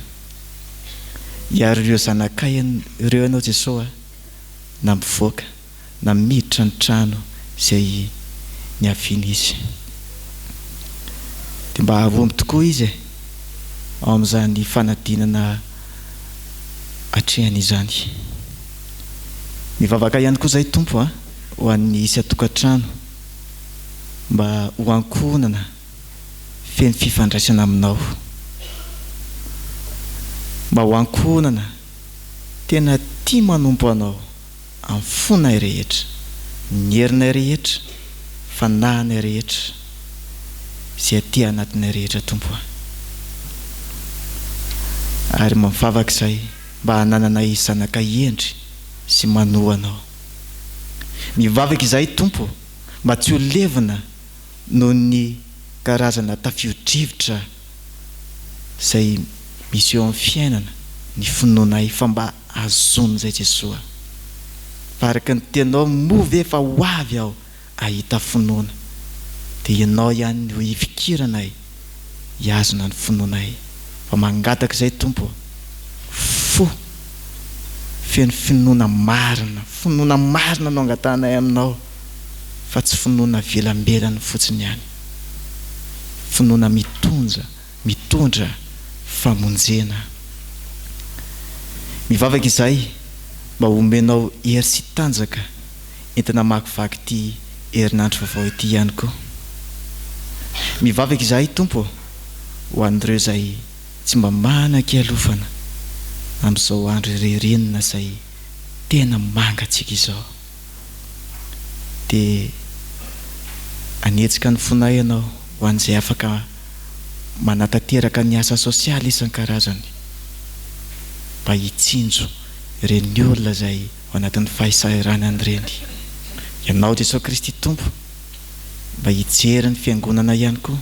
hiary ireo zanakay ireo ianao Jesosy na mivoaka na miditra ny trano izay niaviana izy dia mba avomy tokoa izy ao amin'izany fanadinana hatrehany izany mivavaka ihany koa izay tompo ho an'ny isy atokantrano mba ho ankonana feno fifandraisana aminao mba ho ankonana tena tia manompo anao amin'ny fonay rehetra ny herinay rehetra fanahinay rehetra izay aty anatinay rehetra tompo ary mivavaka izay mba hanananay zanaka endry sy manoa anao mivavaka izay tompo mba tsy ho levina noho ny karazana tafio-drivotra izay misy eo amin'ny fiainana ny finoanay fa mba azony izay Jesosy fa araka ny tenao movy efa ho avy aho ahita finoana dia ianao ihany ho hifikiranay hiazona ny finoanay fa mangataka izay tompo fo feno finoana marina no angatanay aminao fa tsy finoana velambelany fotsiny ihany finoana mitondra famonjena mivavaka izay mba omenao hery sy tanjaka entina makivaky ity herinandro vaovao ity ihany koa mivavaka izay tompo ho an'ireo izay tsy mba manan-kialofana amin'izao andro rerenina izay tena mangatsika izao dia anetsika ny fonay ianao ho an'izay afaka manatateraka ny asa sosialy isan-karazany mba hitsinjo ireny olona izay ao anatin'ny fahasairany an'ireny ianao Jesosy Kristy tompo mba hijery ny fiangonana ihany koa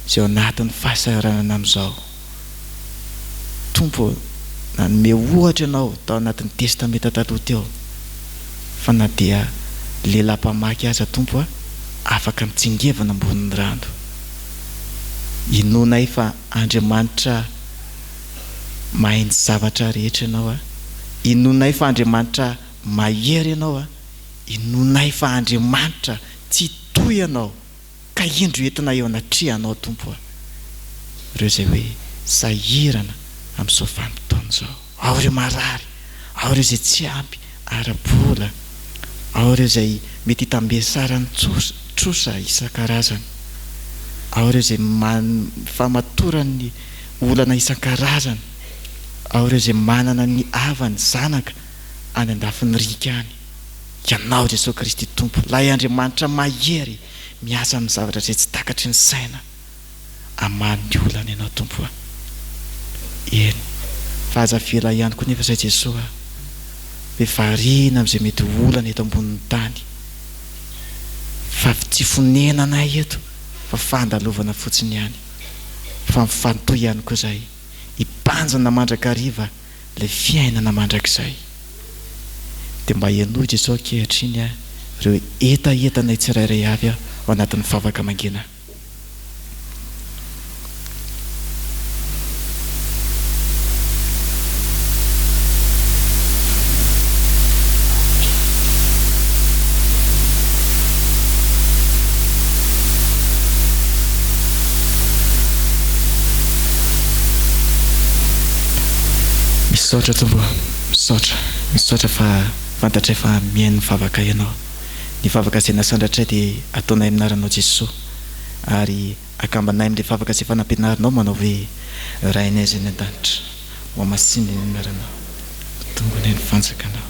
izay ao anatin'ny fahasairana amin'izao tompo nanome ohatra ianao tao anatin'ny testamenta taloha teo fa na dia lehilahy-pamaky aza tompo a afaka mitsingevana ambonin'ny rano. Inonay fa Andriamanitra mahay ny zavatra rehetra ianao a. Inonay fa Andriamanitra mahery ianao a. Inonay fa Andriamanitra tsy toy ianao ka indro entina eo anatrehanao tompo a. Ireo zay hoe sahirana amin'izao vanim-potoana zao. Ao ireo marary, ao ireo zay tsy ampy ara-bola, ao ireo zay mety hitambesarany trosa isan-karazany, ao ireo zay famatorany olana isan-karazany, ao ireo zay manana ny avany zanaka any andafin'ny rika any. Ianao Jesosy Kristy tompo, lay Andriamanitra mahery miasa amin'ny zavatra zay tsy takatry ny saina, amany olana ianao tompo a. Eny fa aza vela ihany koa nefa zay Jesosy a, hoe variana amin'izay mety olana eto ambonin'ny tany, fa tsy fonenanay eto fa fandalovana fotsiny ihany, fa mifantoy ihany koa zay hipanjana mandrakariva le fiainana mandrakizay. Dia mba ianoy Jesosy ankehitriny a ireo etaentanay tsirairay avy a ao anatin'ny favaka mangina. Misaotra tompo, misaotra fa fantatray fa mihaino mivavaka ianao. Ny vavaka izay nasandratra dia ataonay aminaranao Jesosy, ary akambanay amin'ilay vavaka izay fanampianaranao manao hoe rainay izay ny an-danitra, mamasiny ny anaranao, tongonay ny fanjakanao,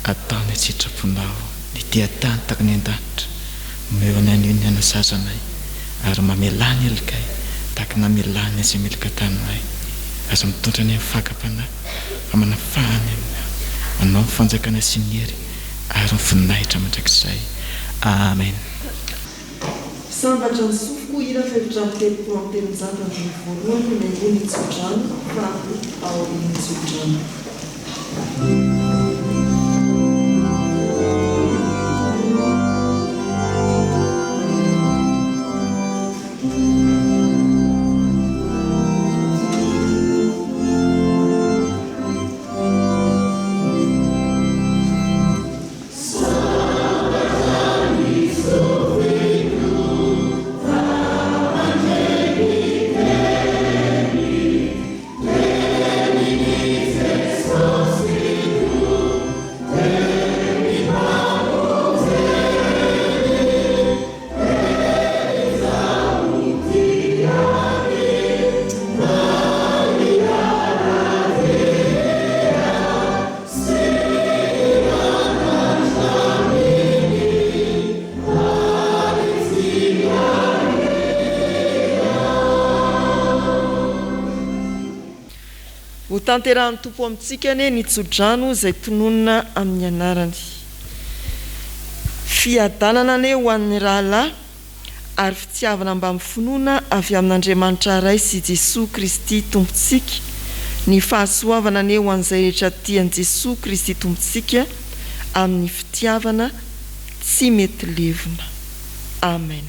ataonay sitraponao ny tia-tany taka ny an-danitra, meonay ny ny anasazanay, ary mamelany elikay taka namelany izay melika taminay, aza mitondra ny amin'ny fakapana fa manafahany aminao, manao fanjakana sy ny hery ary nyvoninahitra mandrakizay. Amen. Sambatra ny sofoko ira fevitra amin'ny telopolo amin'ny telonjato amin'ny voalohany ny ambony tsodrano fahapo ao amin'ny tsodrano. Tanterahan'ny tompo amintsika ane ny tsodrano izay tononona amin'ny anarany. Fiadanana ane ho an'ny rahalahy ary fitiavana mba amin'ny finoana avy amin'Andriamanitra iray sy Jesosy Kristy tompontsika, ny fahasoavana ane ho an'izay rehetra tian'i Jesosy Kristy tompontsika amin'ny fitiavana tsy mety levona. Amen.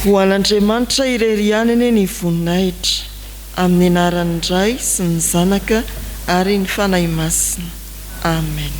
Ho an'Andriamanitra irerianany ny voninahitra amin'ny anaran'ny Ray sy ny Zanaka ary ny fanahy masina. Amen.